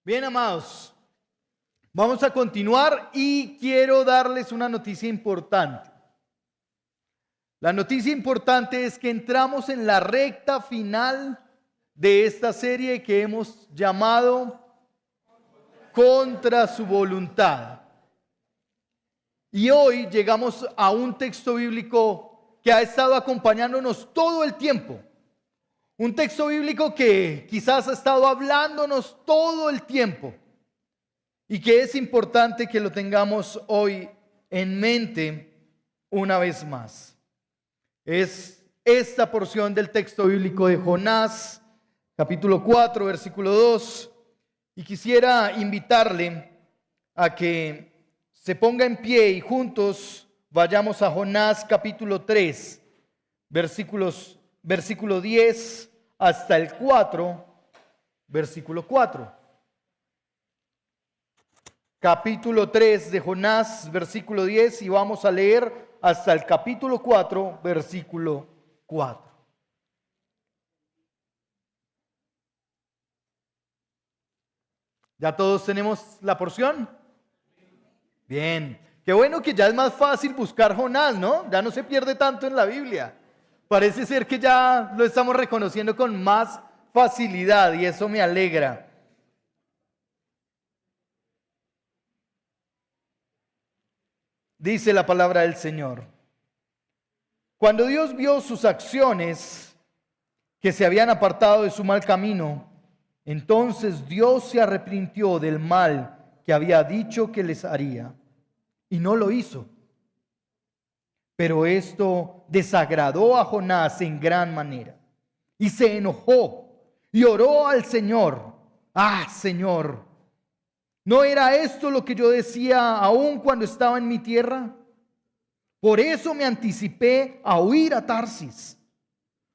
Bien, amados, vamos a continuar y quiero darles una noticia importante. La noticia importante es que entramos en la recta final de esta serie que hemos llamado Contra su voluntad. Y hoy llegamos a un texto bíblico que ha estado acompañándonos todo el tiempo. Un texto bíblico que quizás ha estado hablándonos todo el tiempo y que es importante que lo tengamos hoy en mente una vez más. Es esta porción del texto bíblico de Jonás, capítulo 4, versículo 2. Y quisiera invitarle a que se ponga en pie y juntos vayamos a Jonás, capítulo 3, versículo 10 hasta el 4, versículo 4. Capítulo 3 de Jonás, versículo 10, y vamos a leer hasta el capítulo 4, versículo 4. ¿Ya todos tenemos la porción? Bien, qué bueno que ya es más fácil buscar Jonás, ¿no? Ya no se pierde tanto en la Biblia. Parece ser que ya lo estamos reconociendo con más facilidad y eso me alegra. Dice la palabra del Señor. Cuando Dios vio sus acciones, que se habían apartado de su mal camino, entonces Dios se arrepintió del mal que había dicho que les haría, y no lo hizo. Pero esto desagradó a Jonás en gran manera, y se enojó y oró al Señor. Ah, Señor, ¿no era esto lo que yo decía aún cuando estaba en mi tierra? Por eso me anticipé a huir a Tarsis,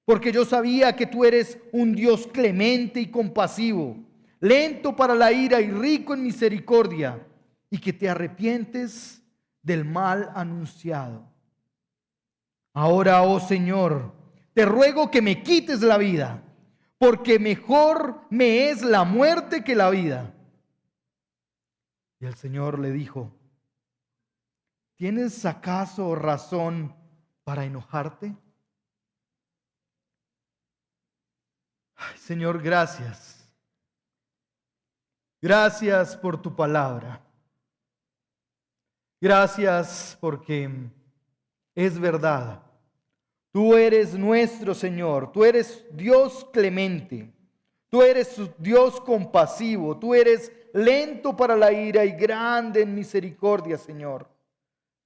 porque yo sabía que tú eres un Dios clemente y compasivo, lento para la ira y rico en misericordia, y que te arrepientes del mal anunciado. Ahora, oh Señor, te ruego que me quites la vida, porque mejor me es la muerte que la vida. Y el Señor le dijo: ¿tienes acaso razón para enojarte? Ay, Señor, gracias. Gracias por tu palabra. Gracias porque es verdad. Tú eres nuestro Señor. Tú eres Dios clemente. Tú eres Dios compasivo. Tú eres lento para la ira y grande en misericordia, Señor.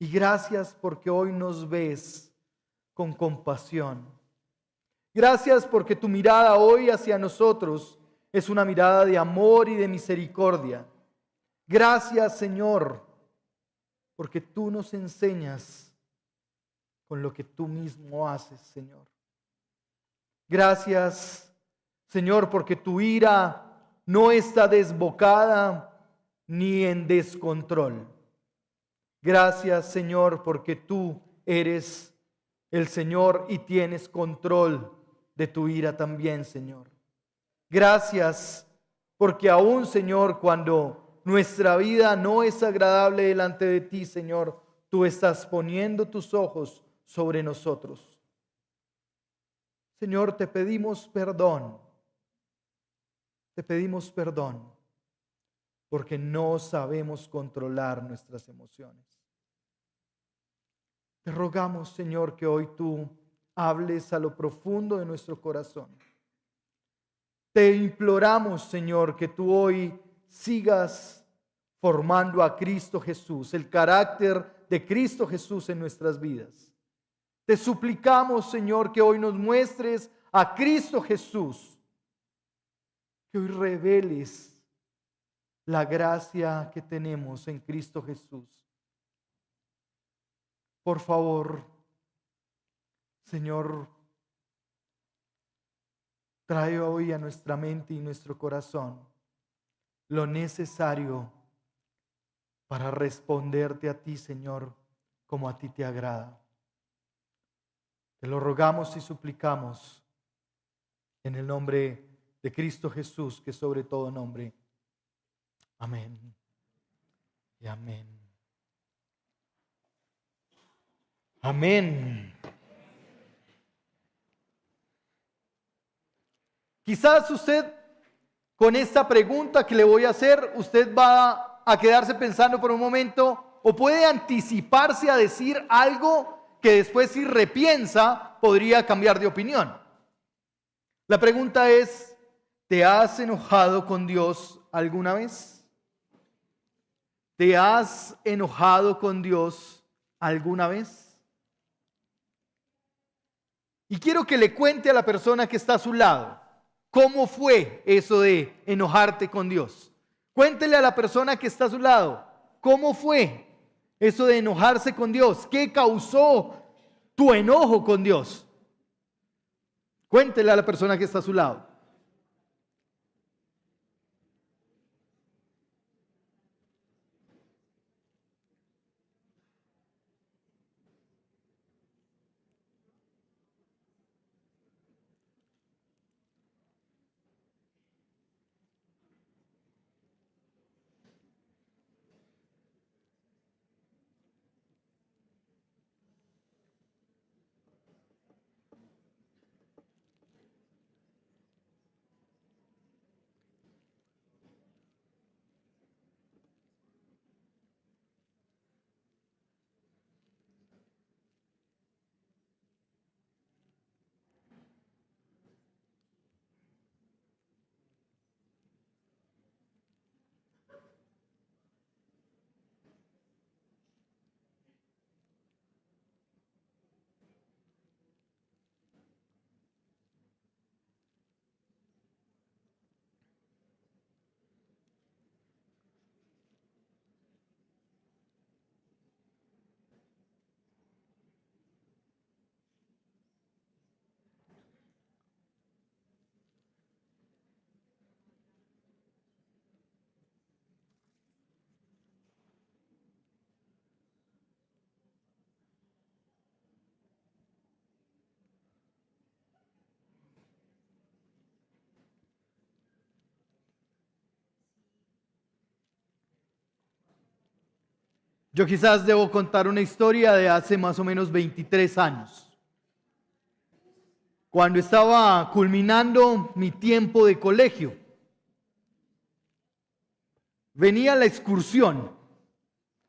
Y gracias porque hoy nos ves con compasión. Gracias porque tu mirada hoy hacia nosotros es una mirada de amor y de misericordia. Gracias, Señor, porque tú nos enseñas con lo que tú mismo haces, Señor. Gracias, Señor, porque tu ira no está desbocada ni en descontrol. Gracias, Señor, porque tú eres el Señor y tienes control de tu ira también, Señor. Gracias, porque aún, Señor, cuando nuestra vida no es agradable delante de ti, Señor, tú estás poniendo tus ojos sobre nosotros. Señor, te pedimos perdón. Te pedimos perdón porque no sabemos controlar nuestras emociones. Te rogamos, Señor, que hoy tú hables a lo profundo de nuestro corazón. Te imploramos, Señor, que tú hoy sigas formando a Cristo Jesús, el carácter de Cristo Jesús en nuestras vidas. Te suplicamos, Señor, que hoy nos muestres a Cristo Jesús, que hoy reveles la gracia que tenemos en Cristo Jesús. Por favor, Señor, trae hoy a nuestra mente y nuestro corazón lo necesario para responderte a ti, Señor, como a ti te agrada. Te lo rogamos y suplicamos en el nombre de Cristo Jesús, que sobre todo nombre. Amén y amén. Amén. Quizás usted, con esta pregunta que le voy a hacer, usted va a quedarse pensando por un momento o puede anticiparse a decir algo que después, si repiensa, podría cambiar de opinión. La pregunta es, ¿te has enojado con Dios alguna vez? ¿Te has enojado con Dios alguna vez? Y quiero que le cuente a la persona que está a su lado, ¿cómo fue eso de enojarte con Dios? Cuéntele a la persona que está a su lado, ¿cómo fue eso de enojarse con Dios? ¿Qué causó tu enojo con Dios? Cuéntele a la persona que está a su lado. Yo quizás debo contar una historia de hace más o menos 23 años. Cuando estaba culminando mi tiempo de colegio, venía la excursión,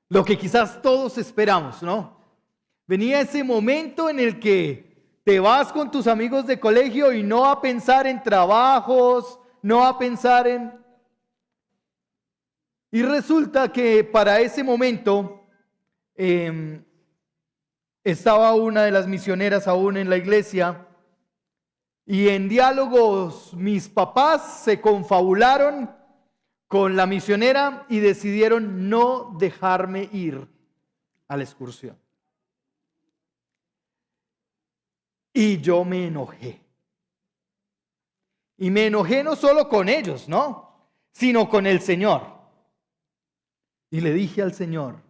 lo que quizás todos esperamos, ¿no? Venía ese momento en el que te vas con tus amigos de colegio y no a pensar en trabajos, no a pensar en... Y resulta que para ese momento estaba una de las misioneras aún en la iglesia y en diálogos mis papás se confabularon con la misionera y decidieron no dejarme ir a la excursión. Y yo me enojé. Y me enojé no solo con ellos, ¿no? Sino con el Señor. Y le dije al Señor,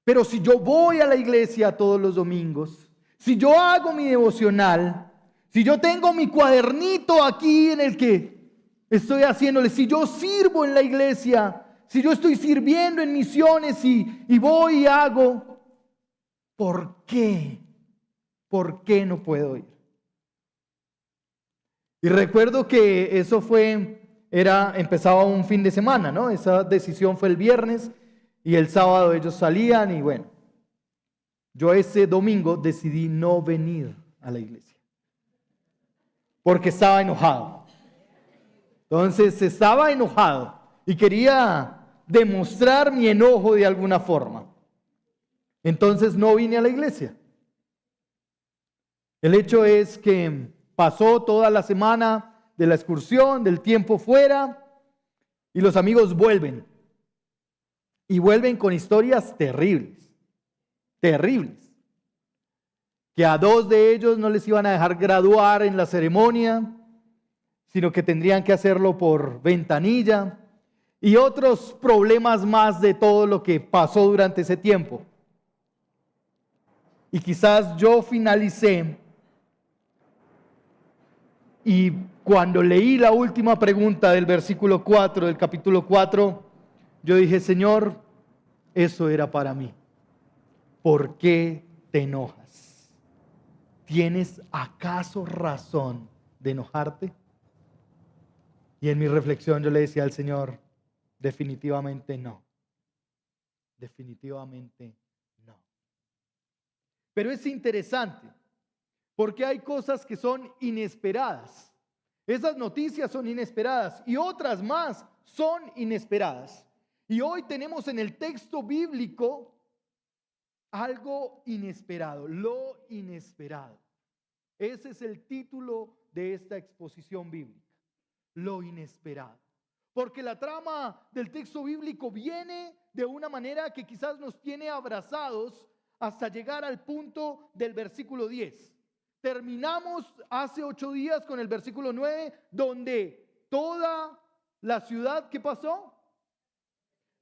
pero si yo voy a la iglesia todos los domingos, si yo hago mi devocional, si yo tengo mi cuadernito aquí en el que estoy haciéndole, si yo sirvo en la iglesia, si yo estoy sirviendo en misiones y voy y hago, ¿por qué? ¿Por qué no puedo ir? Y recuerdo que eso empezaba un fin de semana, ¿no? Esa decisión fue el viernes y el sábado ellos salían y bueno, yo ese domingo decidí no venir a la iglesia porque estaba enojado. Entonces estaba enojado y quería demostrar mi enojo de alguna forma. Entonces no vine a la iglesia. El hecho es que pasó toda la semana de la excursión, del tiempo fuera, y los amigos vuelven. Y vuelven con historias terribles, terribles. Que a 2 de ellos no les iban a dejar graduar en la ceremonia, sino que tendrían que hacerlo por ventanilla. Y otros problemas más de todo lo que pasó durante ese tiempo. Y quizás yo finalicé y cuando leí la última pregunta del versículo 4 del capítulo 4, yo dije, Señor, eso era para mí. ¿Por qué te enojas? ¿Tienes acaso razón de enojarte? Y en mi reflexión yo le decía al Señor, definitivamente no. Definitivamente no. Pero es interesante, porque hay cosas que son inesperadas. Esas noticias son inesperadas y otras más son inesperadas. Y hoy tenemos en el texto bíblico algo inesperado, lo inesperado. Ese es el título de esta exposición bíblica, lo inesperado. Porque la trama del texto bíblico viene de una manera que quizás nos tiene abrazados hasta llegar al punto del versículo 10. Terminamos hace 8 días con el versículo 9, donde toda la ciudad, ¿qué pasó?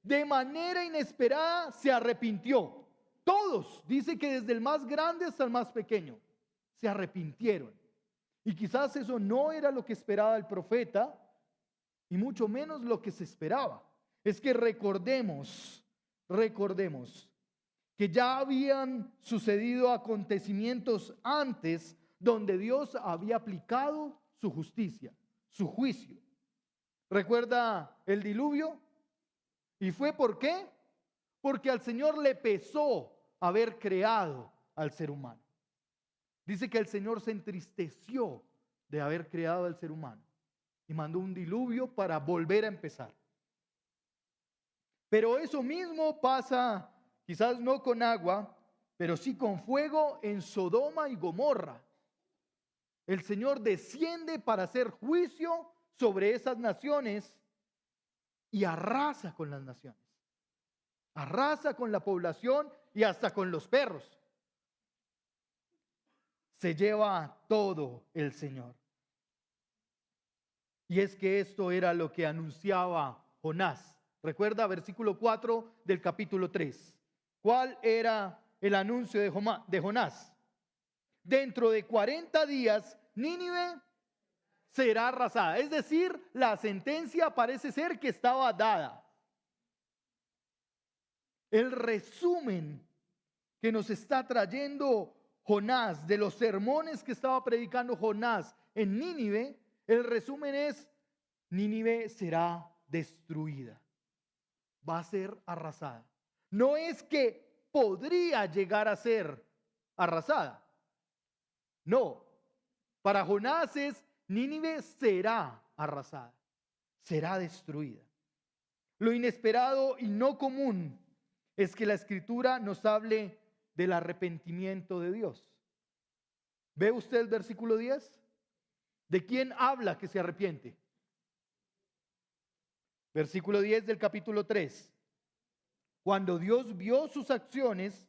De manera inesperada se arrepintió. Todos, dice que desde el más grande hasta el más pequeño, se arrepintieron. Y quizás eso no era lo que esperaba el profeta, y mucho menos lo que se esperaba. Es que recordemos que ya habían sucedido acontecimientos antes donde Dios había aplicado su justicia, su juicio. ¿Recuerda el diluvio? ¿Y fue por qué? Porque al Señor le pesó haber creado al ser humano. Dice que el Señor se entristeció de haber creado al ser humano y mandó un diluvio para volver a empezar. Pero eso mismo pasa, quizás no con agua, pero sí con fuego en Sodoma y Gomorra. El Señor desciende para hacer juicio sobre esas naciones y arrasa con las naciones. Arrasa con la población y hasta con los perros. Se lleva todo el Señor. Y es que esto era lo que anunciaba Jonás. Recuerda versículo 4 del capítulo 3. ¿Cuál era el anuncio de Jonás? Dentro de 40 días, Nínive será arrasada. Es decir, la sentencia parece ser que estaba dada. El resumen que nos está trayendo Jonás de los sermones que estaba predicando Jonás en Nínive, el resumen es: Nínive será destruida, va a ser arrasada. No es que podría llegar a ser arrasada. No, para Jonás es: Nínive será arrasada, será destruida. Lo inesperado y no común es que la Escritura nos hable del arrepentimiento de Dios. ¿Ve usted el versículo 10? ¿De quién habla que se arrepiente? Versículo 10 del capítulo 3. Cuando Dios vio sus acciones,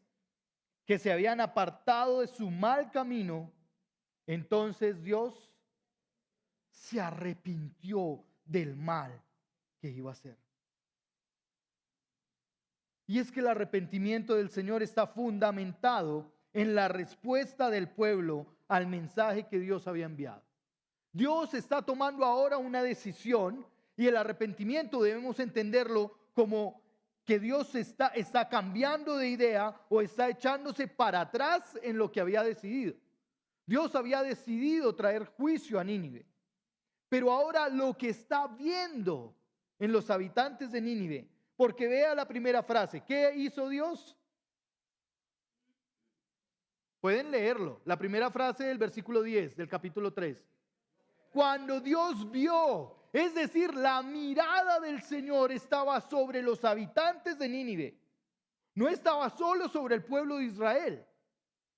que se habían apartado de su mal camino, entonces Dios se arrepintió del mal que iba a hacer. Y es que el arrepentimiento del Señor está fundamentado en la respuesta del pueblo al mensaje que Dios había enviado. Dios está tomando ahora una decisión y el arrepentimiento debemos entenderlo como que Dios está cambiando de idea o está echándose para atrás en lo que había decidido. Dios había decidido traer juicio a Nínive, pero ahora lo que está viendo en los habitantes de Nínive, porque vea la primera frase, ¿qué hizo Dios? Pueden leerlo, la primera frase del versículo 10 del capítulo 3. Cuando Dios vio, es decir, la mirada del Señor estaba sobre los habitantes de Nínive. No estaba solo sobre el pueblo de Israel,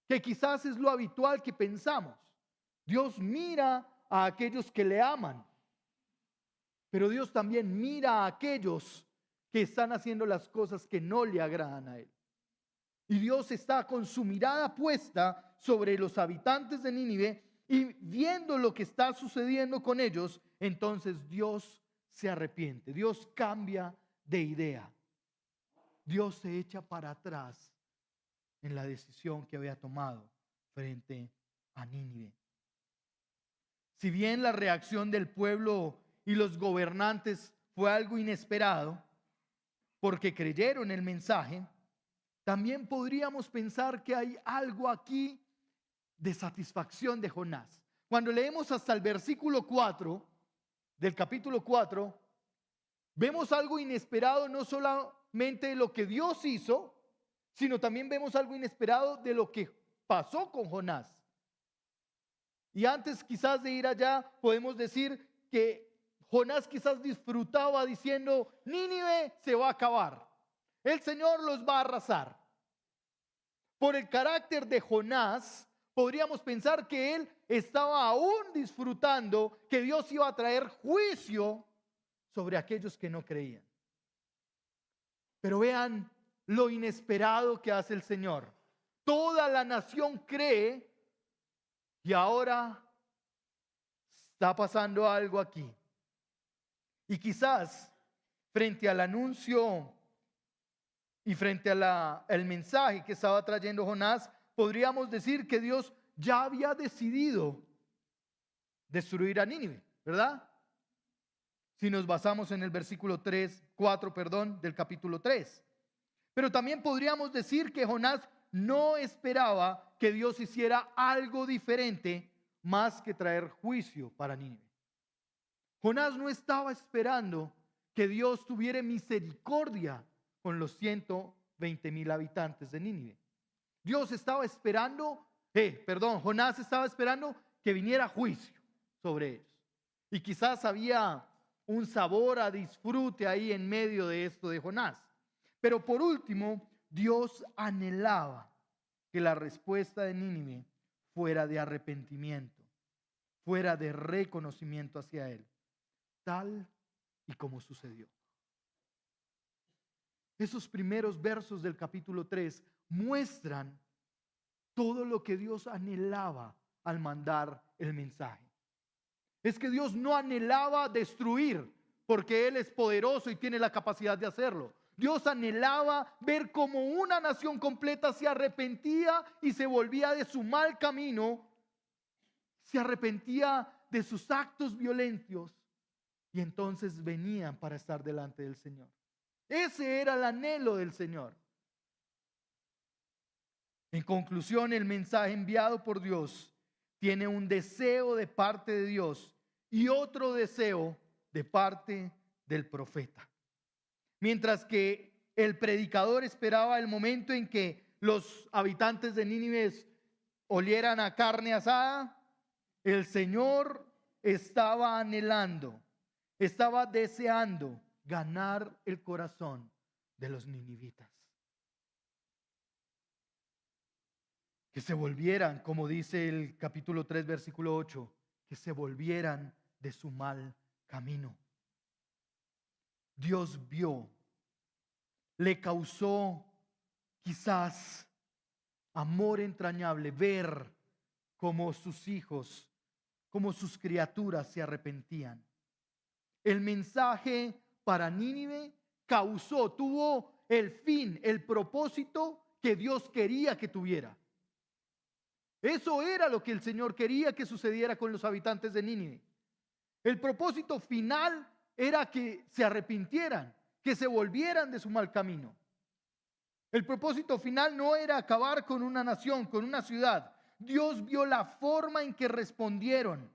que quizás es lo habitual que pensamos. Dios mira a aquellos que le aman, pero Dios también mira a aquellos que están haciendo las cosas que no le agradan a Él. Y Dios está con su mirada puesta sobre los habitantes de Nínive y viendo lo que está sucediendo con ellos, entonces Dios se arrepiente, Dios cambia de idea. Dios se echa para atrás en la decisión que había tomado frente a Nínive. Si bien la reacción del pueblo y los gobernantes fue algo inesperado, porque creyeron el mensaje, también podríamos pensar que hay algo aquí de satisfacción de Jonás. Cuando leemos hasta el versículo 4 del capítulo 4, vemos algo inesperado, no solamente de lo que Dios hizo, sino también vemos algo inesperado de lo que pasó con Jonás. Y antes quizás de ir allá, podemos decir que Jonás quizás disfrutaba diciendo: Nínive se va a acabar, el Señor los va a arrasar. Por el carácter de Jonás, podríamos pensar que él estaba aún disfrutando que Dios iba a traer juicio sobre aquellos que no creían. Pero vean lo inesperado que hace el Señor. Toda la nación cree y ahora está pasando algo aquí. Y quizás frente al anuncio y frente a el mensaje que estaba trayendo Jonás, podríamos decir que Dios ya había decidido destruir a Nínive, ¿verdad? Si nos basamos en el versículo 4 del capítulo 3. Pero también podríamos decir que Jonás no esperaba que Dios hiciera algo diferente más que traer juicio para Nínive. Jonás no estaba esperando que Dios tuviera misericordia con los 120,000 habitantes de Nínive. Jonás estaba esperando que viniera juicio sobre ellos. Y quizás había un sabor a disfrute ahí en medio de esto de Jonás. Pero por último, Dios anhelaba que la respuesta de Nínive fuera de arrepentimiento, fuera de reconocimiento hacia Él, tal y como sucedió. Esos primeros versos del capítulo 3 muestran todo lo que Dios anhelaba al mandar el mensaje. Es que Dios no anhelaba destruir, porque Él es poderoso y tiene la capacidad de hacerlo. Dios anhelaba ver cómo una nación completa se arrepentía y se volvía de su mal camino, se arrepentía de sus actos violentos y entonces venían para estar delante del Señor. Ese era el anhelo del Señor. En conclusión, el mensaje enviado por Dios tiene un deseo de parte de Dios y otro deseo de parte del profeta. Mientras que el predicador esperaba el momento en que los habitantes de Nínive olieran a carne asada, el Señor estaba anhelando, estaba deseando ganar el corazón de los ninivitas. Que se volvieran, como dice el capítulo 3, versículo 8, que se volvieran de su mal camino. Dios vio, le causó quizás amor entrañable ver cómo sus hijos, cómo sus criaturas se arrepentían. El mensaje para Nínive tuvo el fin, el propósito que Dios quería que tuviera. Eso era lo que el Señor quería que sucediera con los habitantes de Nínive. El propósito final era que se arrepintieran, que se volvieran de su mal camino. El propósito final no era acabar con una nación, con una ciudad. Dios vio la forma en que respondieron.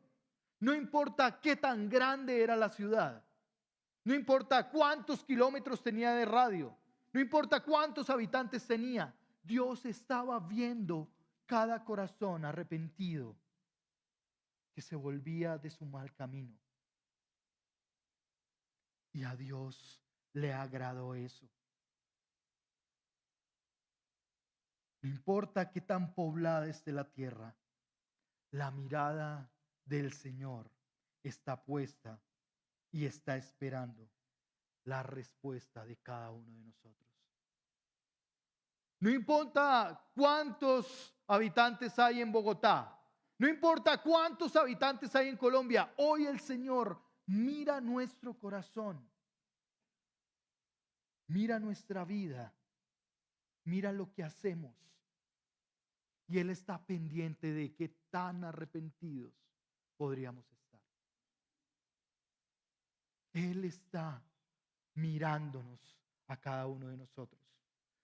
No importa qué tan grande era la ciudad. No importa cuántos kilómetros tenía de radio. No importa cuántos habitantes tenía. Dios estaba viendo cada corazón arrepentido que se volvía de su mal camino. Y a Dios le agradó eso. No importa qué tan poblada esté la tierra, la mirada del Señor está puesta y está esperando la respuesta de cada uno de nosotros. No importa cuántos habitantes hay en Bogotá, no importa cuántos habitantes hay en Colombia, hoy el Señor mira nuestro corazón, mira nuestra vida, mira lo que hacemos. Y Él está pendiente de qué tan arrepentidos podríamos estar. Él está mirándonos a cada uno de nosotros.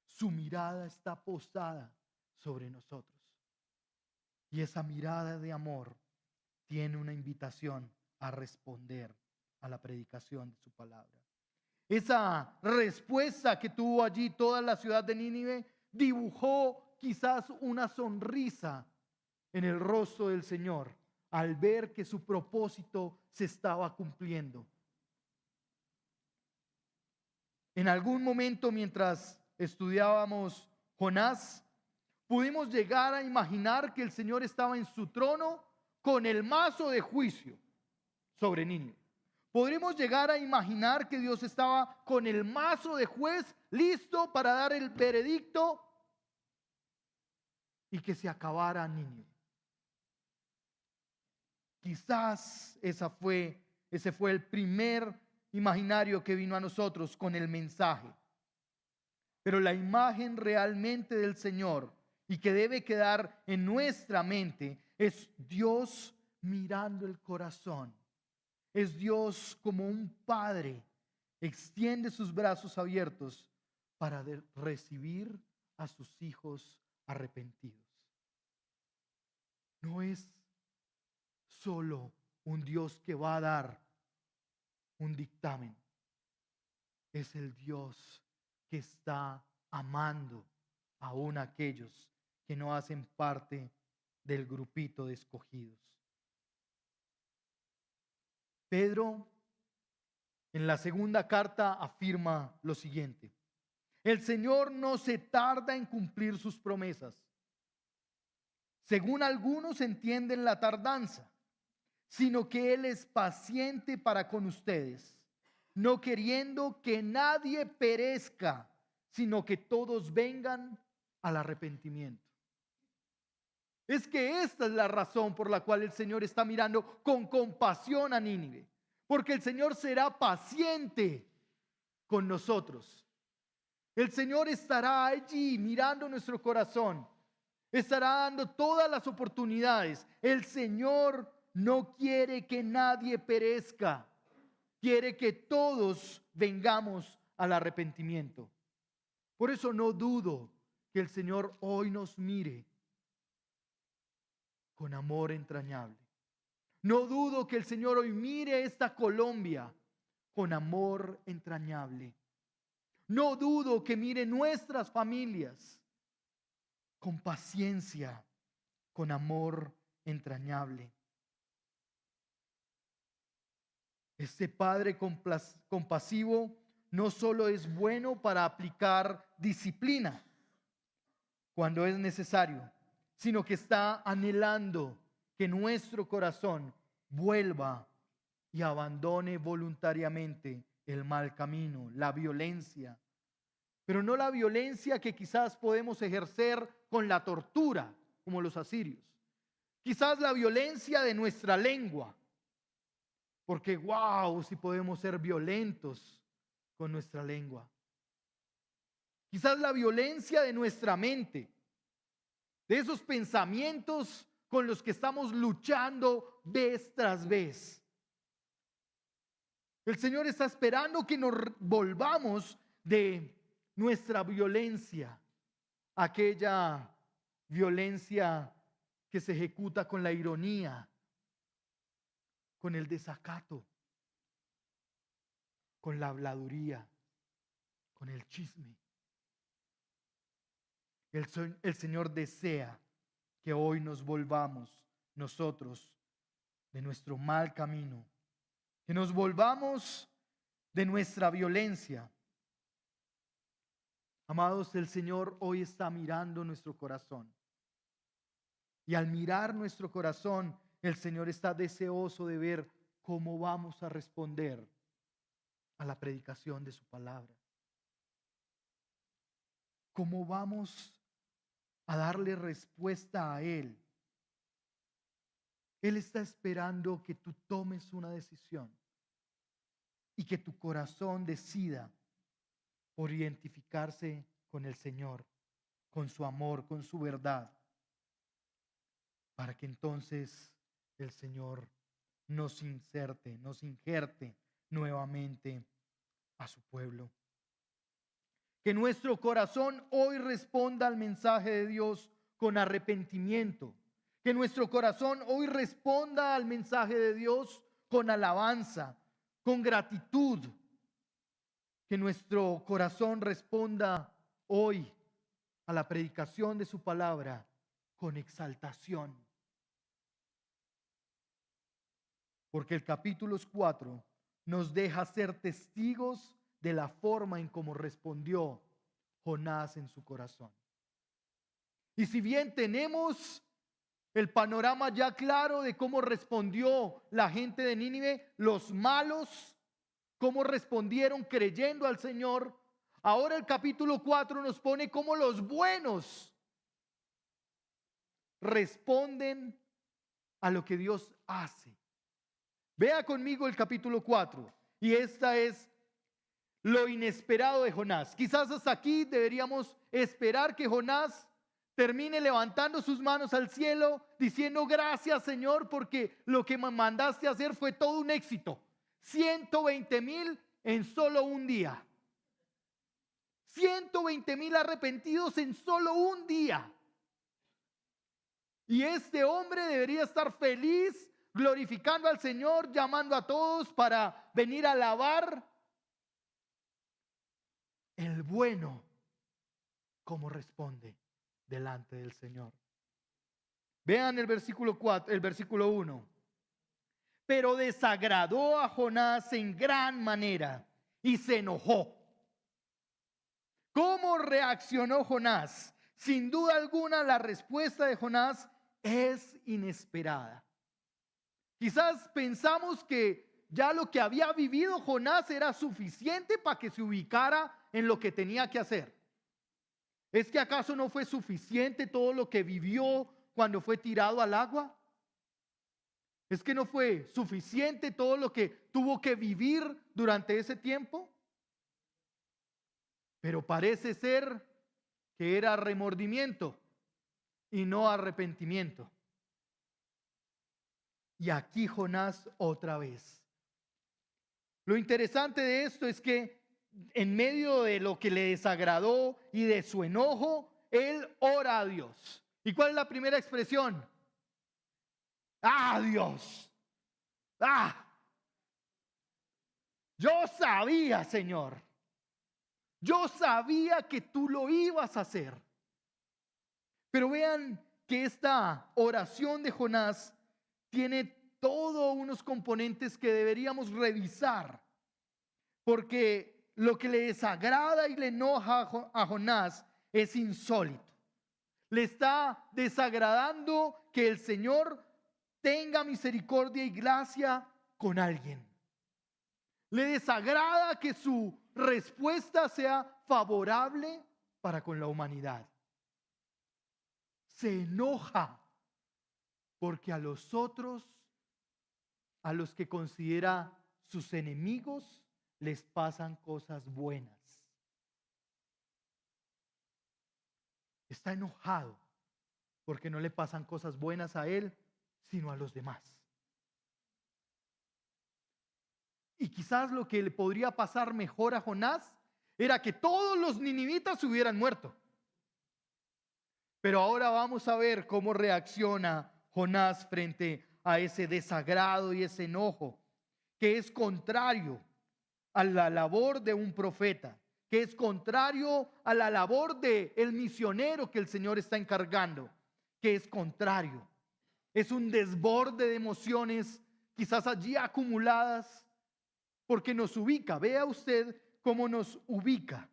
Su mirada está posada sobre nosotros. Y esa mirada de amor tiene una invitación a responder a la predicación de su palabra. Esa respuesta que tuvo allí toda la ciudad de Nínive dibujó quizás una sonrisa en el rostro del Señor al ver que su propósito se estaba cumpliendo. En algún momento mientras estudiábamos Jonás, pudimos llegar a imaginar que el Señor estaba en su trono con el mazo de juicio sobre Nínive. Podríamos llegar a imaginar que Dios estaba con el mazo de juez listo para dar el veredicto y que se acabara Nínive. Quizás ese fue el primer imaginario que vino a nosotros con el mensaje. Pero la imagen realmente del Señor y que debe quedar en nuestra mente es Dios mirando el corazón. Es Dios como un padre extiende sus brazos abiertos para recibir a sus hijos arrepentidos. No es solo un Dios que va a dar un dictamen. Es el Dios que está amando aún a aquellos que no hacen parte del grupito de escogidos. Pedro en la segunda carta afirma lo siguiente: el Señor no se tarda en cumplir sus promesas, según algunos entienden la tardanza, sino que Él es paciente para con ustedes, no queriendo que nadie perezca, sino que todos vengan al arrepentimiento. Es que esta es la razón por la cual el Señor está mirando con compasión a Nínive, porque el Señor será paciente con nosotros. El Señor estará allí mirando nuestro corazón, estará dando todas las oportunidades. El Señor no quiere que nadie perezca, quiere que todos vengamos al arrepentimiento. Por eso no dudo que el Señor hoy nos mire con amor entrañable. No dudo que el Señor hoy mire esta Colombia con amor entrañable. No dudo que mire nuestras familias con paciencia, con amor entrañable. Este Padre compasivo no solo es bueno para aplicar disciplina cuando es necesario, sino que está anhelando que nuestro corazón vuelva y abandone voluntariamente el mal camino, la violencia. Pero no la violencia que quizás podemos ejercer con la tortura, como los asirios. Quizás la violencia de nuestra lengua, porque wow, si podemos ser violentos con nuestra lengua. Quizás la violencia de nuestra mente, de esos pensamientos con los que estamos luchando vez tras vez. El Señor está esperando que nos volvamos de nuestra violencia, aquella violencia que se ejecuta con la ironía, con el desacato, con la habladuría, con el chisme. El Señor desea que hoy nos volvamos nosotros de nuestro mal camino, que nos volvamos de nuestra violencia. Amados, el Señor hoy está mirando nuestro corazón. Y al mirar nuestro corazón, el Señor está deseoso de ver cómo vamos a responder a la predicación de su palabra. Cómo vamos a darle respuesta a Él. Él está esperando que tú tomes una decisión y que tu corazón decida por identificarse con el Señor, con su amor, con su verdad, para que entonces el Señor nos inserte, nos injerte nuevamente a su pueblo. Que nuestro corazón hoy responda al mensaje de Dios con arrepentimiento. Que nuestro corazón hoy responda al mensaje de Dios con alabanza, con gratitud. Que nuestro corazón responda hoy a la predicación de su palabra con exaltación. Porque el capítulo 4 nos deja ser testigos de la forma en cómo respondió Jonás en su corazón. Y si bien tenemos el panorama ya claro de cómo respondió la gente de Nínive, los malos, cómo respondieron creyendo al Señor, ahora el capítulo 4 nos pone cómo los buenos responden a lo que Dios hace. Vea conmigo el capítulo 4, y esta es lo inesperado de Jonás. Quizás hasta aquí deberíamos esperar que Jonás termine levantando sus manos al cielo diciendo: gracias, Señor, porque lo que me mandaste a hacer fue todo un éxito. 120,000 en solo un día. 120,000 arrepentidos en solo un día. Y este hombre debería estar feliz, glorificando al Señor, llamando a todos para venir a alabar. El bueno, ¿cómo responde delante del Señor? Vean el versículo 4, el versículo 1. Pero desagradó a Jonás en gran manera y se enojó. ¿Cómo reaccionó Jonás? Sin duda alguna, la respuesta de Jonás es inesperada. Quizás pensamos que ya lo que había vivido Jonás era suficiente para que se ubicara en lo que tenía que hacer. ¿Es que acaso no fue suficiente todo lo que vivió cuando fue tirado al agua? ¿Es que no fue suficiente todo lo que tuvo que vivir durante ese tiempo? Pero parece ser que era remordimiento y no arrepentimiento. Y aquí Jonás otra vez. Lo interesante de esto es que en medio de lo que le desagradó y de su enojo, él ora a Dios. ¿Y cuál es la primera expresión? ¡Ah, Dios! ¡Ah! Yo sabía, Señor. Yo sabía que tú lo ibas a hacer. Pero vean que esta oración de Jonás tiene todos unos componentes que deberíamos revisar. Porque lo que le desagrada y le enoja a Jonás es insólito. Le está desagradando que el Señor tenga misericordia y gracia con alguien. Le desagrada que su respuesta sea favorable para con la humanidad. Se enoja porque a los otros, a los que considera sus enemigos, les pasan cosas buenas. Está enojado porque no le pasan cosas buenas a él, sino a los demás. Y quizás lo que le podría pasar mejor a Jonás era que todos los ninivitas hubieran muerto. Pero ahora vamos a ver cómo reacciona Jonás frente a ese desagrado y ese enojo, que es contrario a la labor de un profeta, que es contrario a la labor de el misionero que el Señor está encargando, que es contrario. Es un desborde de emociones, quizás allí acumuladas, porque nos ubica. Vea usted cómo nos ubica.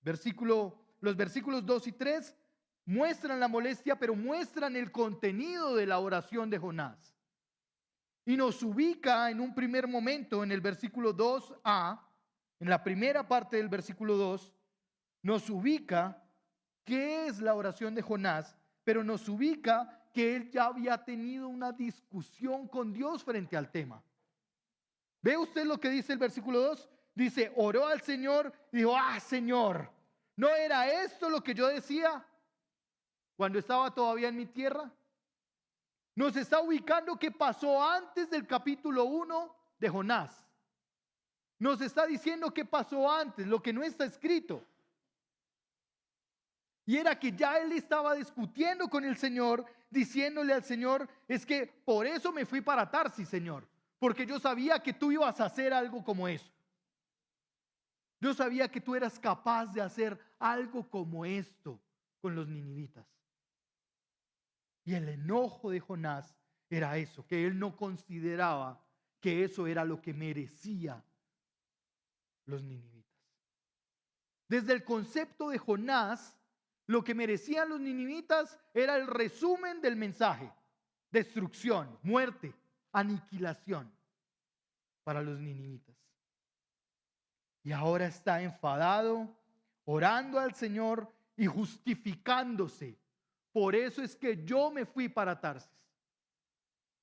Los versículos 2 y 3 muestran la molestia, pero muestran el contenido de la oración de Jonás. Y nos ubica en un primer momento en el versículo 2a, en la primera parte del versículo 2, nos ubica qué es la oración de Jonás, pero nos ubica que él ya había tenido una discusión con Dios frente al tema. ¿Ve usted lo que dice el versículo 2? Dice, oró al Señor y dijo: Señor, ¿no era esto lo que yo decía cuando estaba todavía en mi tierra? Nos está ubicando qué pasó antes del capítulo 1 de Jonás. Nos está diciendo qué pasó antes, lo que no está escrito. Y era que ya él estaba discutiendo con el Señor, diciéndole al Señor, es que por eso me fui para Tarsis, Señor, porque yo sabía que tú ibas a hacer algo como eso. Yo sabía que tú eras capaz de hacer algo como esto con los ninivitas. Y el enojo de Jonás era eso, que él no consideraba que eso era lo que merecía los ninivitas. Desde el concepto de Jonás, lo que merecían los ninivitas era el resumen del mensaje: destrucción, muerte, aniquilación para los ninivitas. Y ahora está enfadado, orando al Señor y justificándose. Por eso es que yo me fui para Tarsis.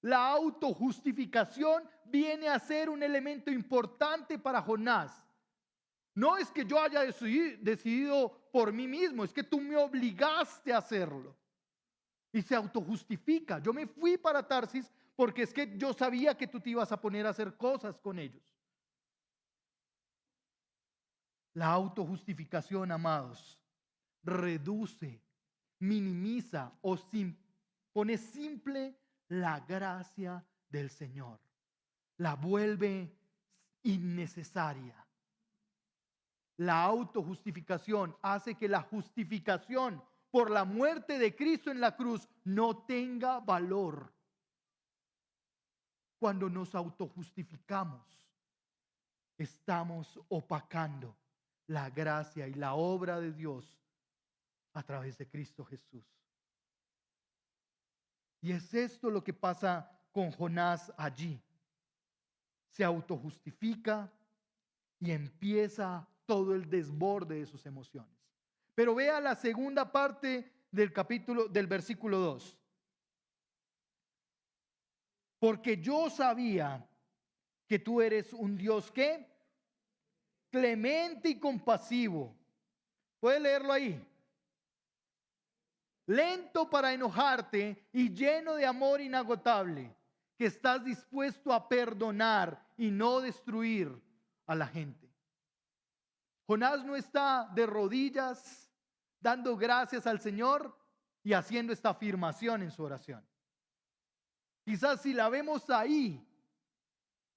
La autojustificación viene a ser un elemento importante para Jonás. No es que yo haya decidido por mí mismo, es que tú me obligaste a hacerlo. Y se autojustifica. Yo me fui para Tarsis porque es que yo sabía que tú te ibas a poner a hacer cosas con ellos. La autojustificación, amados, reduce, minimiza o pone simple la gracia del Señor. La vuelve innecesaria. La autojustificación hace que la justificación por la muerte de Cristo en la cruz no tenga valor. Cuando nos autojustificamos, estamos opacando la gracia y la obra de Dios a través de Cristo Jesús. Y es esto lo que pasa con Jonás allí. Se autojustifica y empieza todo el desborde de sus emociones. Pero vea la segunda parte del capítulo, del versículo 2. Porque yo sabía que tú eres un Dios que clemente y compasivo. ¿Puede leerlo ahí? Lento para enojarte y lleno de amor inagotable, que estás dispuesto a perdonar y no destruir a la gente. Jonás no está de rodillas dando gracias al Señor y haciendo esta afirmación en su oración. Quizás si la vemos ahí,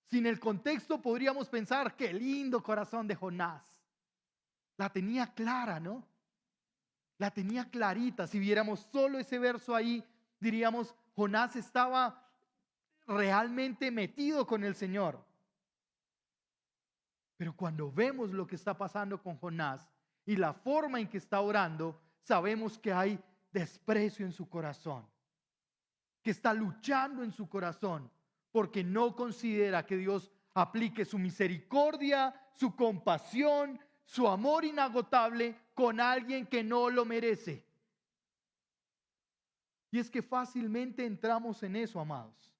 sin el contexto, podríamos pensar: qué lindo corazón de Jonás. La tenía clara, ¿no? La tenía clarita. Si viéramos solo ese verso ahí, diríamos: Jonás estaba realmente metido con el Señor. Pero cuando vemos lo que está pasando con Jonás y la forma en que está orando, sabemos que hay desprecio en su corazón, que está luchando en su corazón, porque no considera que Dios aplique su misericordia, su compasión, su amor inagotable con alguien que no lo merece. Y es que fácilmente entramos en eso, amados.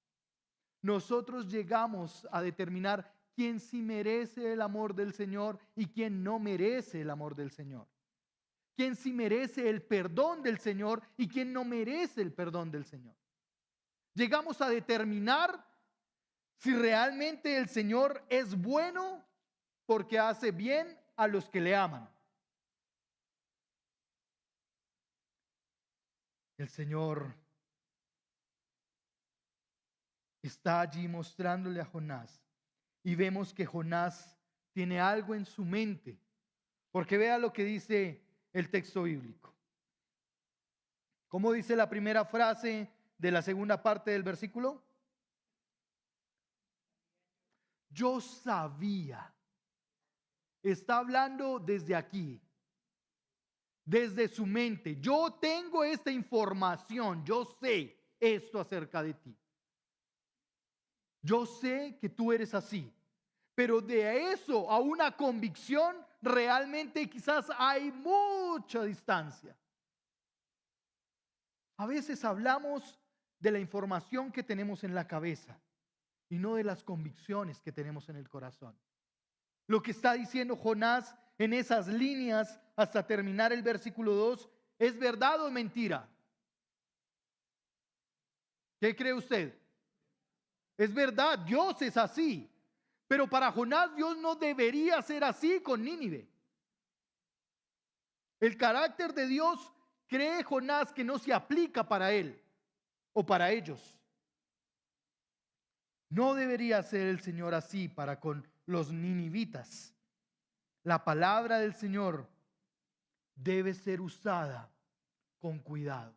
Nosotros llegamos a determinar quién sí merece el amor del Señor y quién no merece el amor del Señor. Quién sí merece el perdón del Señor y quién no merece el perdón del Señor. Llegamos a determinar si realmente el Señor es bueno porque hace bien a los que le aman. El Señor está allí mostrándole a Jonás y vemos que Jonás tiene algo en su mente, porque vea lo que dice el texto bíblico. ¿Cómo dice la primera frase de la segunda parte del versículo? Yo sabía. Está hablando desde aquí, desde su mente. Yo tengo esta información, yo sé esto acerca de ti. Yo sé que tú eres así, pero de eso a una convicción realmente quizás hay mucha distancia. A veces hablamos de la información que tenemos en la cabeza y no de las convicciones que tenemos en el corazón. Lo que está diciendo Jonás en esas líneas hasta terminar el versículo 2, ¿es verdad o mentira? ¿Qué cree usted? Es verdad, Dios es así. Pero para Jonás Dios no debería ser así con Nínive. El carácter de Dios Cree Jonás que no se aplica para él o para ellos. No debería ser el Señor así para con los ninivitas. La palabra del Señor debe ser usada con cuidado,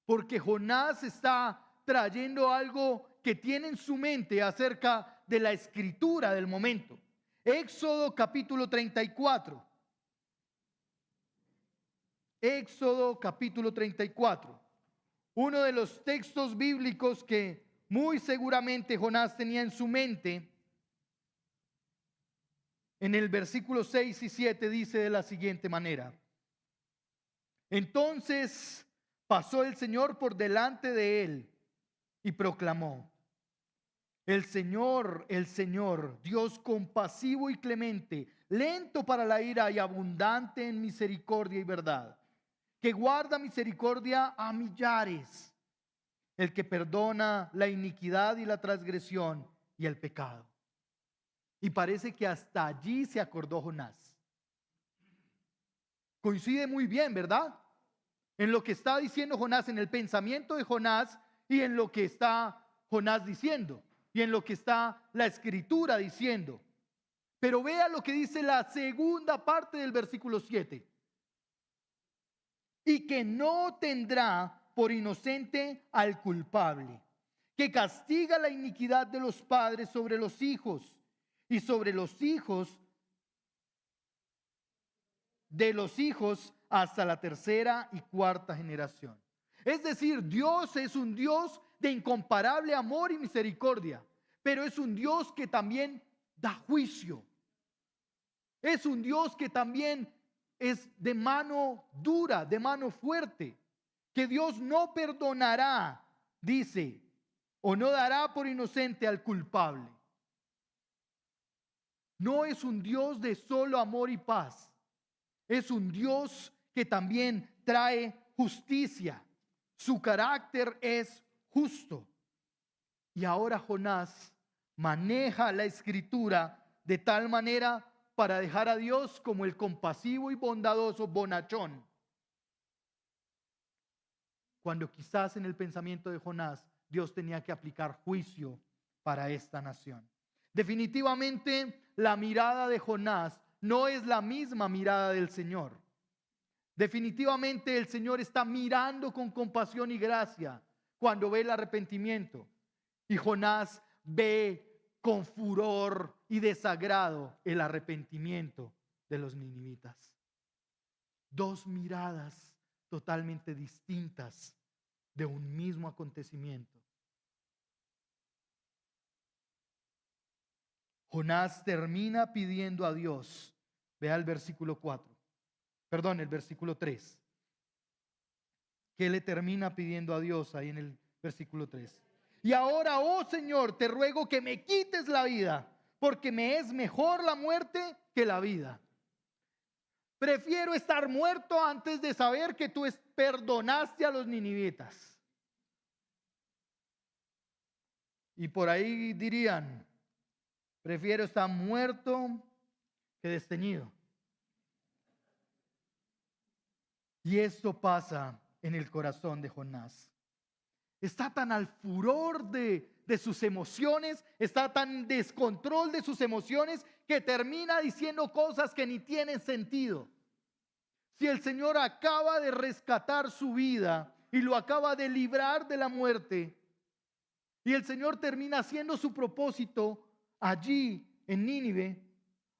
porque Jonás está trayendo algo que tiene en su mente acerca de la escritura del momento. Éxodo capítulo 34. Éxodo capítulo 34. Uno de los textos bíblicos que muy seguramente Jonás tenía en su mente. En el versículo 6 y 7 dice de la siguiente manera: entonces pasó el Señor por delante de él y proclamó: el Señor, Dios compasivo y clemente, lento para la ira y abundante en misericordia y verdad, que guarda misericordia a millares, el que perdona la iniquidad y la transgresión y el pecado. Y parece que hasta allí se acordó Jonás. Coincide muy bien, ¿verdad? En lo que está diciendo Jonás, en el pensamiento de Jonás y en lo que está Jonás diciendo y en lo que está la escritura diciendo. Pero vea lo que dice la segunda parte del versículo 7. Y que no tendrá por inocente al culpable, que castiga la iniquidad de los padres sobre los hijos y sobre los hijos de los hijos hasta la tercera y cuarta generación. Es decir, Dios es un Dios de incomparable amor y misericordia, pero es un Dios que también da juicio. Es un Dios que también es de mano dura, de mano fuerte, que Dios no perdonará, dice, o no dará por inocente al culpable. No es un Dios de solo amor y paz. Es un Dios que también trae justicia. Su carácter es justo. Y ahora Jonás maneja la escritura de tal manera para dejar a Dios como el compasivo y bondadoso bonachón. Cuando quizás en el pensamiento de Jonás Dios tenía que aplicar juicio para esta nación. Definitivamente la mirada de Jonás no es la misma mirada del Señor. Definitivamente el Señor está mirando con compasión y gracia cuando ve el arrepentimiento. Y Jonás ve con furor y desagrado el arrepentimiento de los ninivitas. Dos miradas totalmente distintas de un mismo acontecimiento. Jonás termina pidiendo a Dios. Vea el versículo 4. Perdón, el versículo 3. ¿Qué le termina pidiendo a Dios ahí en el versículo 3? Y ahora, oh Señor, te ruego que me quites la vida, porque me es mejor la muerte que la vida. Prefiero estar muerto antes de saber que tú perdonaste a los ninivitas. Y por ahí dirían, prefiero estar muerto que desteñido. Y esto pasa en el corazón de Jonás. Está tan al furor de sus emociones, está tan en descontrol de sus emociones que termina diciendo cosas que ni tienen sentido. Si el Señor acaba de rescatar su vida y lo acaba de librar de la muerte, y el Señor termina haciendo su propósito allí en Nínive,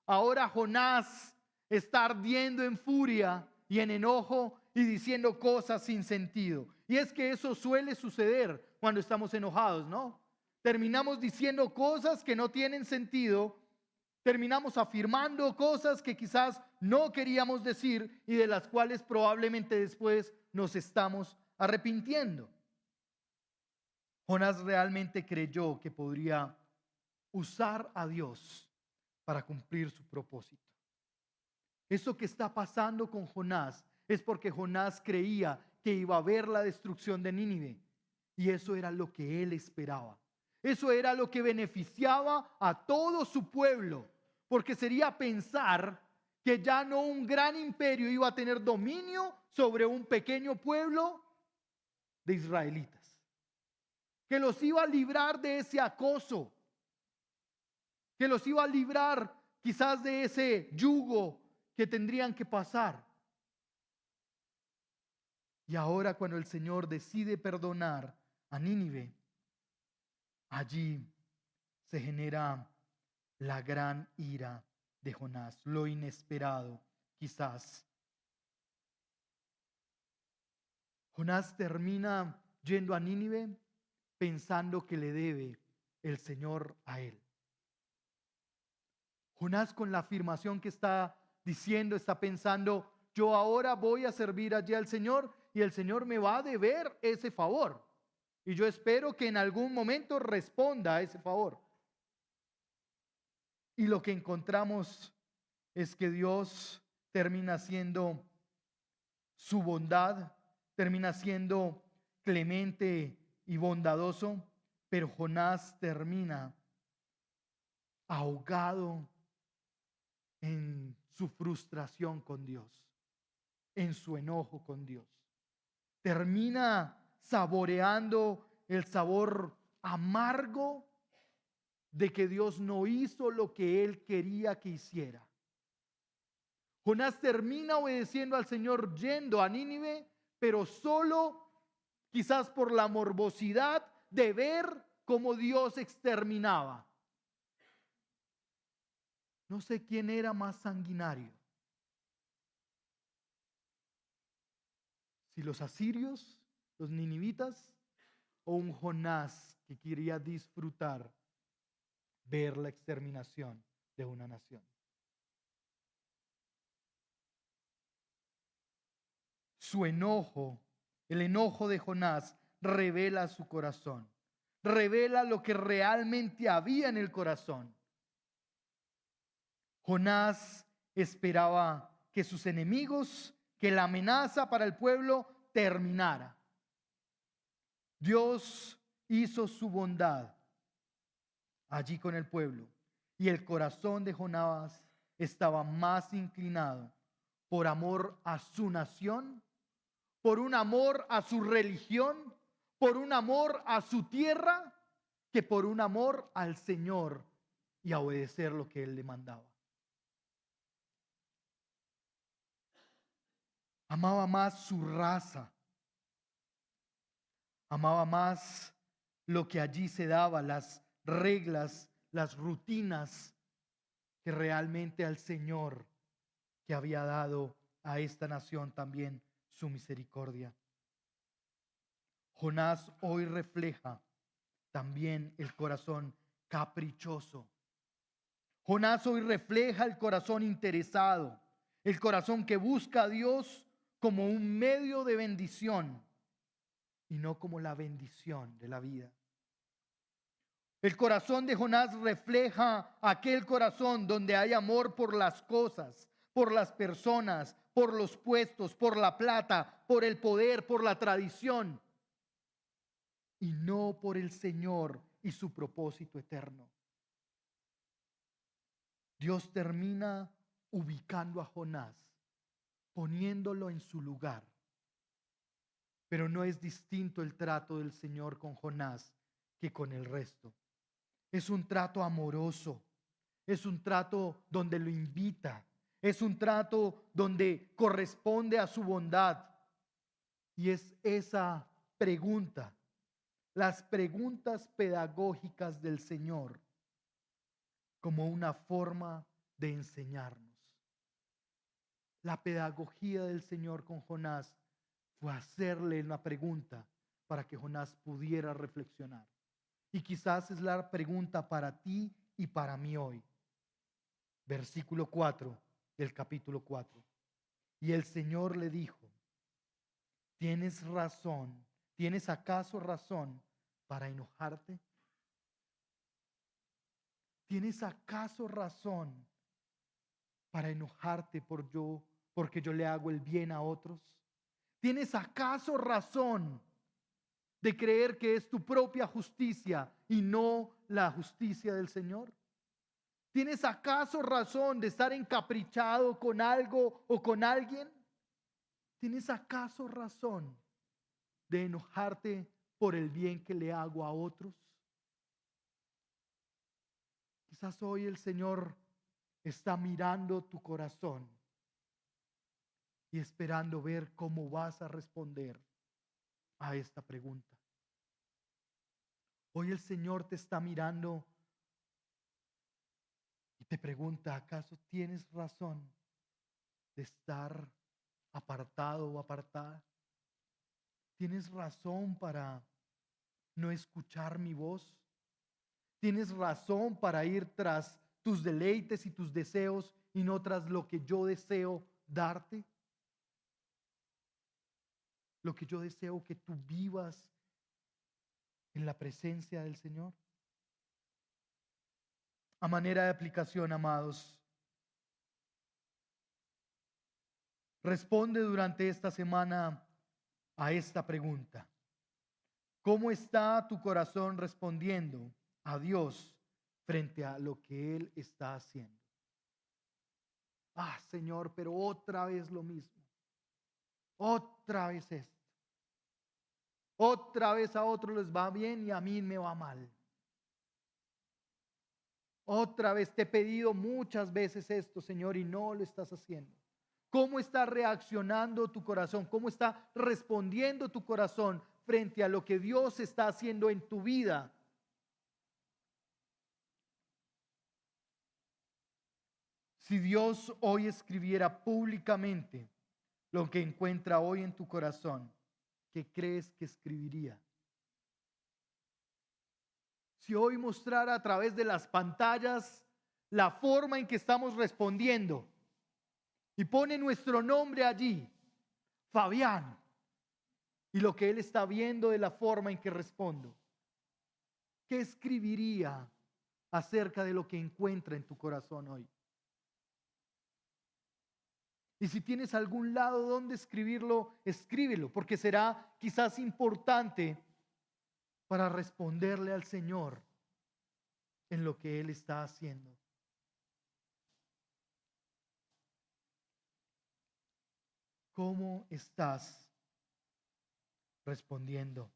ahora Jonás está ardiendo en furia y en enojo y diciendo cosas sin sentido. Y es que eso suele suceder cuando estamos enojados, ¿no? Terminamos diciendo cosas que no tienen sentido, terminamos afirmando cosas que quizás no queríamos decir y de las cuales probablemente después nos estamos arrepintiendo. Jonás realmente creyó que podría usar a Dios para cumplir su propósito. Eso que está pasando con Jonás es porque Jonás creía que iba a haber la destrucción de Nínive. Y eso era lo que él esperaba. Eso era lo que beneficiaba a todo su pueblo. Porque sería pensar que ya no un gran imperio iba a tener dominio sobre un pequeño pueblo de israelitas, que los iba a librar de ese acoso, que los iba a librar quizás de ese yugo que tendrían que pasar. Y ahora cuando el Señor decide perdonar a Nínive, allí se genera la gran ira de Jonás, lo inesperado quizás. Jonás termina yendo a Nínive pensando que le debe el Señor a él. Jonás, con la afirmación que está diciendo, está pensando: yo ahora voy a servir allí al Señor y el Señor me va a deber ese favor. Y yo espero que en algún momento responda a ese favor. Y lo que encontramos es que Dios termina siendo su bondad, termina siendo clemente y bondadoso, pero Jonás termina ahogado en su frustración con Dios, en su enojo con Dios. Termina saboreando el sabor amargo de que Dios no hizo lo que él quería que hiciera. Jonás termina obedeciendo al Señor yendo a Nínive, pero solo quizás por la morbosidad de ver cómo Dios exterminaba. No sé quién era más sanguinario, si los asirios, los ninivitas, o un Jonás que quería disfrutar ver la exterminación de una nación. Su enojo, el enojo de Jonás, revela su corazón, revela lo que realmente había en el corazón. Jonás esperaba que sus enemigos, que la amenaza para el pueblo terminara. Dios hizo su bondad allí con el pueblo y el corazón de Jonás estaba más inclinado por amor a su nación, por un amor a su religión, por un amor a su tierra, que por un amor al Señor y a obedecer lo que Él le mandaba. Amaba más su raza, amaba más lo que allí se daba, las reglas, las rutinas, que realmente al Señor, que había dado a esta nación también su misericordia. Jonás hoy refleja también el corazón caprichoso. Jonás hoy refleja el corazón interesado, el corazón que busca a Dios como un medio de bendición y no como la bendición de la vida. El corazón de Jonás refleja aquel corazón donde hay amor por las cosas, por las personas, por los puestos, por la plata, por el poder, por la tradición, y no por el Señor y su propósito eterno. Dios termina ubicando a Jonás, poniéndolo en su lugar. Pero no es distinto el trato del Señor con Jonás que con el resto. Es un trato amoroso, es un trato donde lo invita, es un trato donde corresponde a su bondad. Y es esa pregunta, las preguntas pedagógicas del Señor, como una forma de enseñarnos. La pedagogía del Señor con Jonás fue hacerle una pregunta para que Jonás pudiera reflexionar. Y quizás es la pregunta para ti y para mí hoy. Versículo 4 del capítulo 4. Y el Señor le dijo: ¿tienes razón? ¿Tienes acaso razón para enojarte? ¿Tienes acaso razón para enojarte porque yo le hago el bien a otros? ¿Tienes acaso razón de creer que es tu propia justicia y no la justicia del Señor? ¿Tienes acaso razón de estar encaprichado con algo o con alguien? ¿Tienes acaso razón de enojarte por el bien que le hago a otros? Quizás hoy el Señor está mirando tu corazón y esperando ver cómo vas a responder a esta pregunta. Hoy el Señor te está mirando y te pregunta, ¿acaso tienes razón de estar apartado o apartada? ¿Tienes razón para no escuchar mi voz? ¿Tienes razón para ir tras tus deleites y tus deseos y no tras lo que yo deseo darte? Lo que yo deseo que tú vivas en la presencia del Señor. A manera de aplicación, amados, responde durante esta semana a esta pregunta. ¿Cómo está tu corazón respondiendo a Dios frente a lo que Él está haciendo? Ah, Señor, pero otra vez lo mismo. Otra vez esto. Otra vez a otros les va bien y a mí me va mal. Otra vez te he pedido muchas veces esto, Señor, y no lo estás haciendo. ¿Cómo está reaccionando tu corazón? ¿Cómo está respondiendo tu corazón frente a lo que Dios está haciendo en tu vida? Si Dios hoy escribiera públicamente lo que encuentra hoy en tu corazón, ¿qué crees que escribiría? Si hoy mostrara a través de las pantallas la forma en que estamos respondiendo y pone nuestro nombre allí, Fabián, y lo que él está viendo de la forma en que respondo, ¿qué escribiría acerca de lo que encuentra en tu corazón hoy? Y si tienes algún lado donde escribirlo, escríbelo, porque será quizás importante para responderle al Señor en lo que Él está haciendo. ¿Cómo estás respondiendo?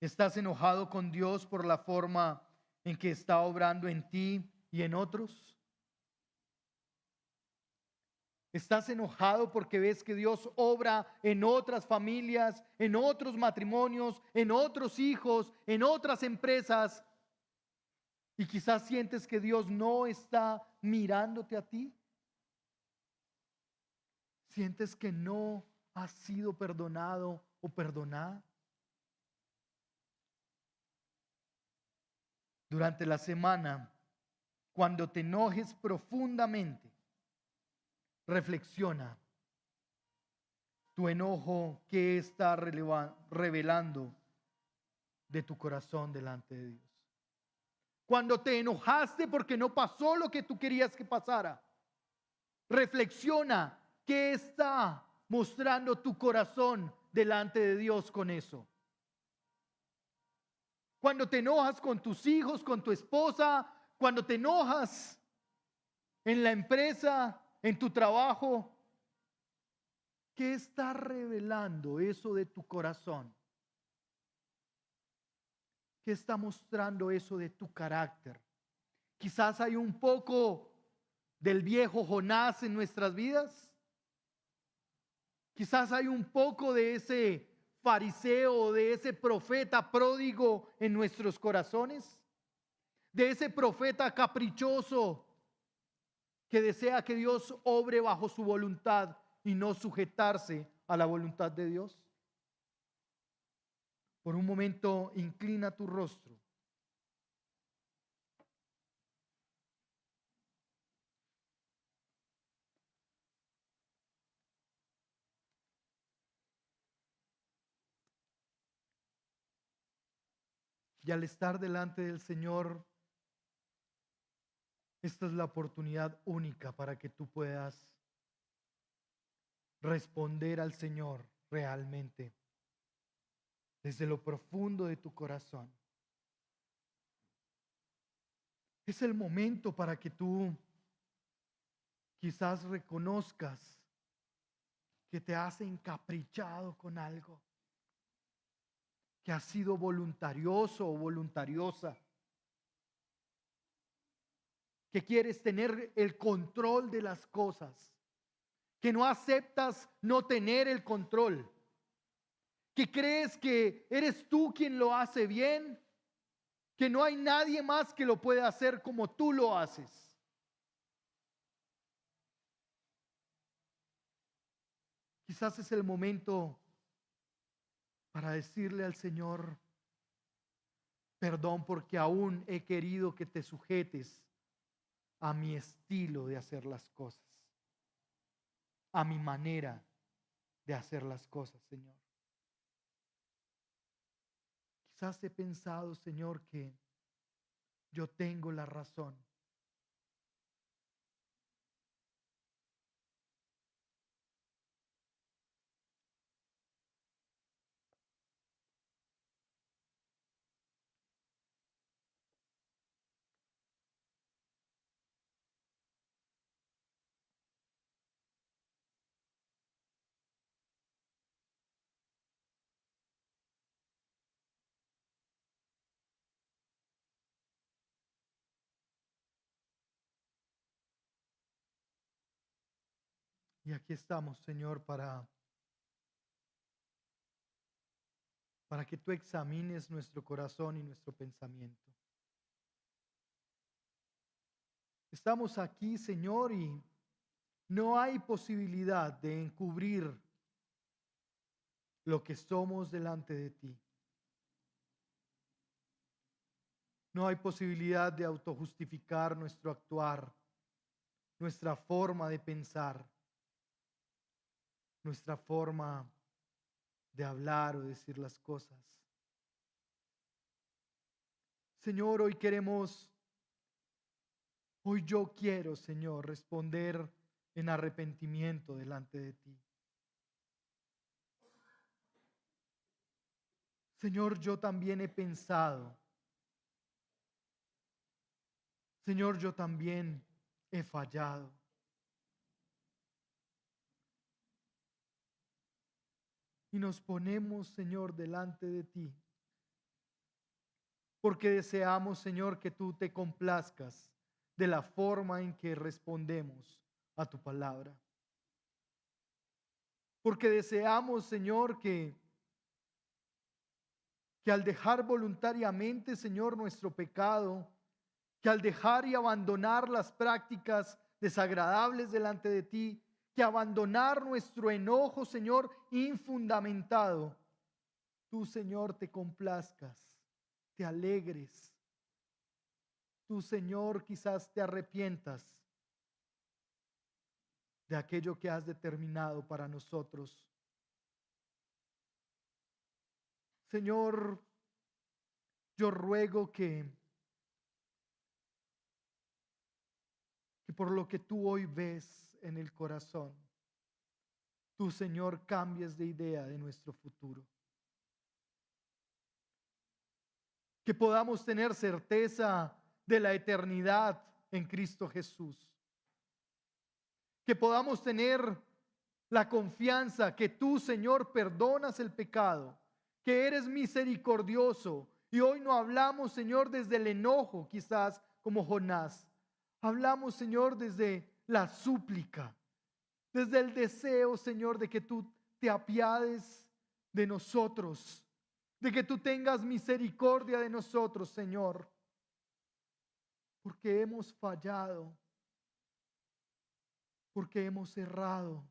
¿Estás enojado con Dios por la forma en que está obrando en ti y en otros? ¿Estás enojado porque ves que Dios obra en otras familias, en otros matrimonios, en otros hijos, en otras empresas? Y quizás sientes que Dios no está mirándote a ti. ¿Sientes que no has sido perdonado o perdonada? Durante la semana, cuando te enojes profundamente, reflexiona. Tu enojo, ¿qué está revelando de tu corazón delante de Dios? Cuando te enojaste porque no pasó lo que tú querías que pasara, reflexiona. ¿Qué está mostrando tu corazón delante de Dios con eso? Cuando te enojas con tus hijos, con tu esposa, cuando te enojas en la empresa, en tu trabajo, ¿qué está revelando eso de tu corazón? ¿Qué está mostrando eso de tu carácter? Quizás hay un poco del viejo Jonás en nuestras vidas. Quizás hay un poco de ese fariseo, de ese profeta pródigo en nuestros corazones. De ese profeta caprichoso que desea que Dios obre bajo su voluntad y no sujetarse a la voluntad de Dios. Por un momento, inclina tu rostro. Y al estar delante del Señor, esta es la oportunidad única para que tú puedas responder al Señor realmente desde lo profundo de tu corazón. Es el momento para que tú quizás reconozcas que te has encaprichado con algo, que has sido voluntarioso o voluntariosa, que quieres tener el control de las cosas, que no aceptas no tener el control, que crees que eres tú quien lo hace bien, que no hay nadie más que lo pueda hacer como tú lo haces. Quizás es el momento para decirle al Señor, perdón porque aún he querido que te sujetes a mi estilo de hacer las cosas, a mi manera de hacer las cosas, Señor. Quizás he pensado, Señor, que yo tengo la razón. Y aquí estamos, Señor, para que tú examines nuestro corazón y nuestro pensamiento. Estamos aquí, Señor, y no hay posibilidad de encubrir lo que somos delante de ti. No hay posibilidad de autojustificar nuestro actuar, nuestra forma de pensar, nuestra forma de hablar o decir las cosas. Señor, hoy yo quiero, Señor, responder en arrepentimiento delante de ti. Señor, yo también he pensado. Señor, yo también he fallado. Y nos ponemos, Señor, delante de ti. Porque deseamos, Señor, que tú te complazcas de la forma en que respondemos a tu palabra. Porque deseamos, Señor, que al dejar voluntariamente, Señor, nuestro pecado, que al dejar y abandonar las prácticas desagradables delante de ti, que abandonar nuestro enojo, Señor, infundamentado, tú, Señor, te complazcas, te alegres. Tú, Señor, quizás te arrepientas de aquello que has determinado para nosotros. Señor, yo ruego que por lo que tú hoy ves en el corazón, tú, Señor, cambies de idea de nuestro futuro. Que podamos tener certeza de la eternidad en Cristo Jesús. Que podamos tener la confianza que tú, Señor, perdonas el pecado, que eres misericordioso. Y hoy no hablamos, Señor, desde el enojo, quizás como Jonás. Hablamos, Señor, desde la súplica, desde el deseo, Señor, de que tú te apiades de nosotros, de que tú tengas misericordia de nosotros, Señor, porque hemos fallado, porque hemos errado,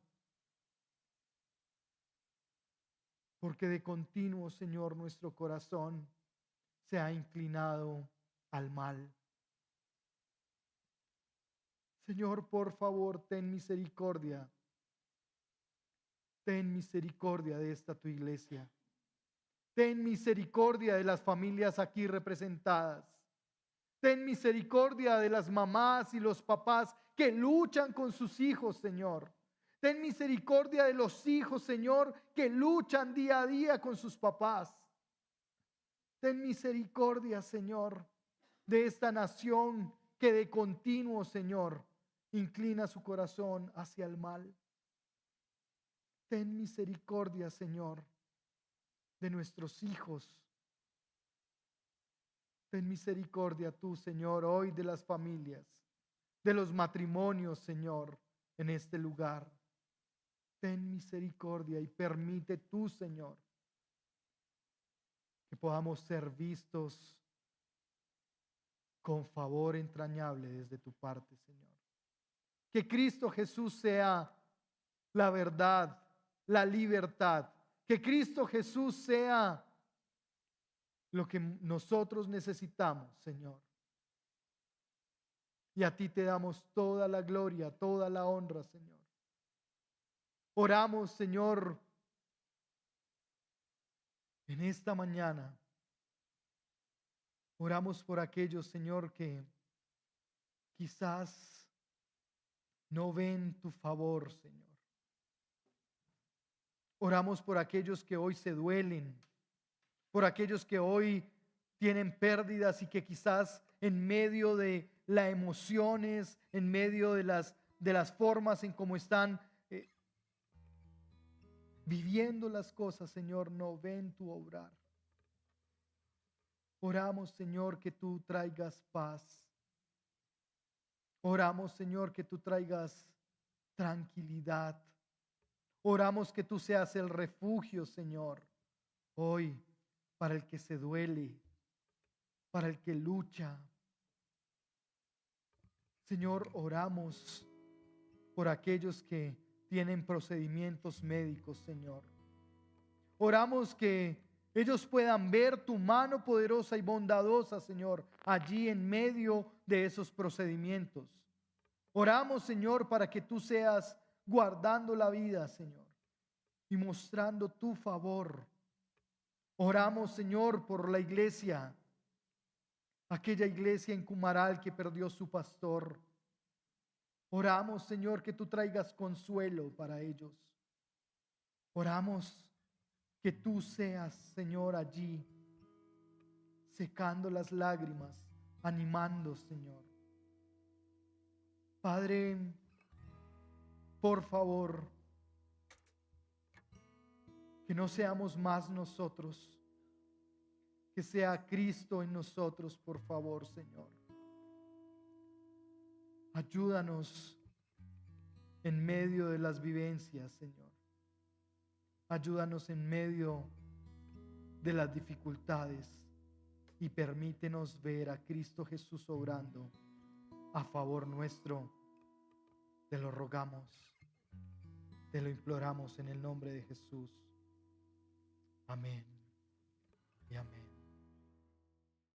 porque de continuo, Señor, nuestro corazón se ha inclinado al mal. Señor, por favor, ten misericordia. Ten misericordia de esta tu iglesia. Ten misericordia de las familias aquí representadas. Ten misericordia de las mamás y los papás que luchan con sus hijos, Señor. Ten misericordia de los hijos, Señor, que luchan día a día con sus papás. Ten misericordia, Señor, de esta nación que de continuo, Señor, inclina su corazón hacia el mal. Ten misericordia, Señor, de nuestros hijos. Ten misericordia tú, Señor, hoy de las familias, de los matrimonios, Señor, en este lugar. Ten misericordia y permite tú, Señor, que podamos ser vistos con favor entrañable desde tu parte, Señor. Que Cristo Jesús sea la verdad, la libertad. Que Cristo Jesús sea lo que nosotros necesitamos, Señor. Y a ti te damos toda la gloria, toda la honra, Señor. Oramos, Señor, en esta mañana. Oramos por aquellos, Señor, que quizás no ven tu favor, Señor. Oramos por aquellos que hoy se duelen, por aquellos que hoy tienen pérdidas y que quizás en medio de las emociones, en medio de las formas en cómo están viviendo las cosas, Señor, no ven tu obrar. Oramos, Señor, que tú traigas paz. Oramos, Señor, que tú traigas tranquilidad. Oramos que tú seas el refugio, Señor, hoy para el que se duele, para el que lucha. Señor, oramos por aquellos que tienen procedimientos médicos, Señor. Oramos que ellos puedan ver tu mano poderosa y bondadosa, Señor, allí en medio de esos procedimientos. Oramos, Señor, para que tú seas guardando la vida, Señor, y mostrando tu favor. Oramos, Señor, por la iglesia, aquella iglesia en Cumaral que perdió su pastor. Oramos, Señor, que tú traigas consuelo para ellos. Oramos que tú seas, Señor, allí, secando las lágrimas, animando, Señor. Padre, por favor, que no seamos más nosotros, que sea Cristo en nosotros, por favor, Señor. Ayúdanos en medio de las vivencias, Señor. Ayúdanos en medio de las dificultades y permítenos ver a Cristo Jesús obrando a favor nuestro. Te lo rogamos, te lo imploramos en el nombre de Jesús. Amén.